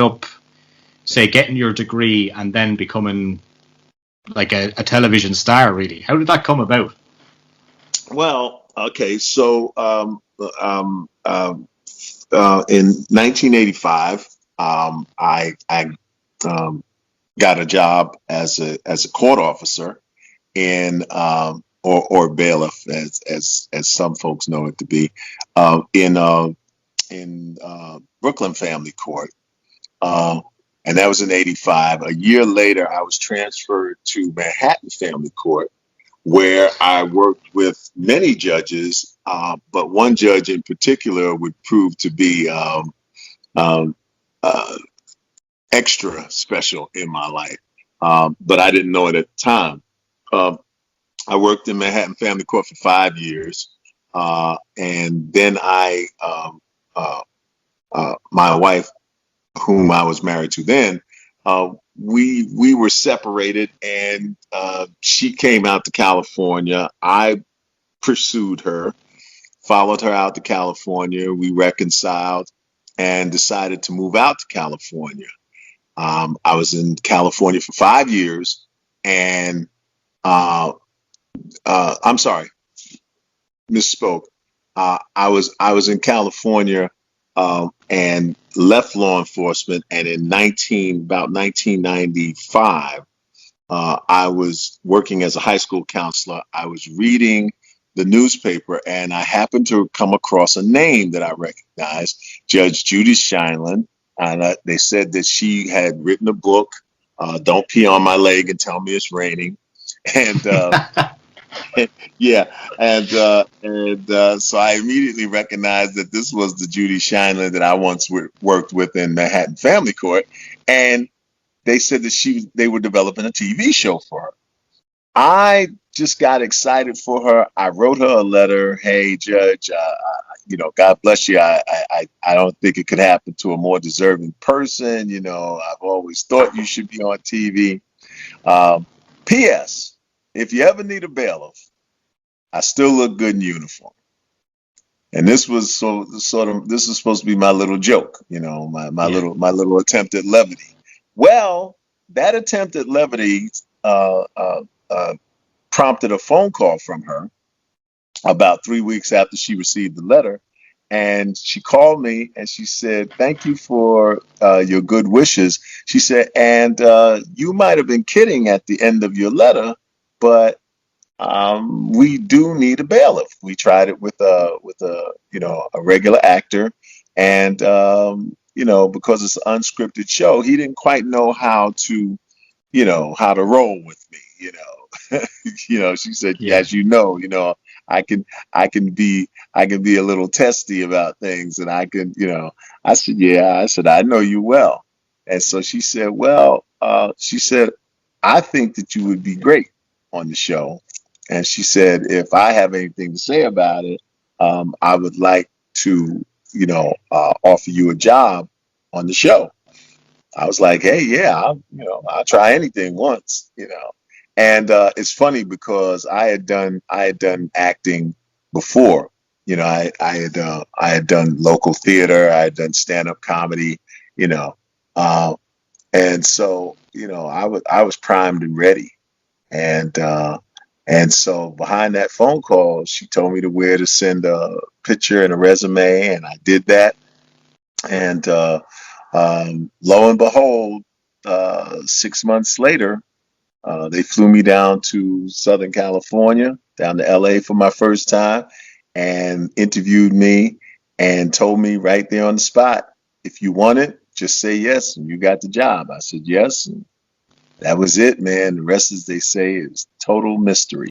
up, say, getting your degree and then becoming like a television star, really? How did that come about? Well, okay, so in 1985, I got a job as a court officer in or bailiff, as some folks know it to be, in Brooklyn Family Court. Um, and that was in 85. A year later, I was transferred to Manhattan Family Court, where I worked with many judges, but one judge in particular would prove to be um, uh, extra special in my life. But I didn't know it at the time. Um, I worked in Manhattan Family Court for 5 years, and then uh, my wife, whom I was married to then, we were separated, and she came out to California. I pursued her, followed her out to California. We reconciled and decided to move out to California. I was in California for 5 years, and I'm sorry, misspoke. I was in California and left law enforcement, and in 1995, I was working as a high school counselor. I was reading the newspaper, and I happened to come across a name that I recognized, Judge Judy Shineland, and they said that she had written a book, "Don't Pee on My Leg and Tell Me It's Raining," and yeah, and so I immediately recognized that this was the Judy Shineland that I once worked with in Manhattan Family Court, and they said that they were developing a TV show for her. I just got excited for her. I wrote her a letter. Hey, Judge, God bless you. I don't think it could happen to a more deserving person. I've always thought you should be on TV. Um, P.S. If you ever need a bailiff, I still look good in uniform. And this was this is supposed to be my little joke, Yeah. my little attempt at levity. Well, that attempt at levity uh, prompted a phone call from her about 3 weeks after she received the letter. And she called me and she said, "Thank you for your good wishes." She said, "And you might have been kidding at the end of your letter, but we do need a bailiff. We tried it with a regular actor, and because it's an unscripted show, he didn't quite know how to roll with me. She said, Yeah. as I can I can be a little testy about things, and I can, I said, yeah, I said, I know you well. And so she said, well, she said, I think that you would be great on the show. And she said, if I have anything to say about it, I would like to, offer you a job on the show. I was like, hey, yeah, I'll try anything once. And it's funny because I had done acting before. I had done local theater. I had done stand up comedy. You know, uh, and so I was primed and ready. And so behind that phone call, she told me to where to send a picture and a resume, and I did that. And lo and behold, 6 months later, they flew me down to Southern California, down to LA for my first time, and interviewed me and told me right there on the spot, if you want it, just say yes, and you got the job. I said yes, and that was it, man. The rest, as they say, is total mystery.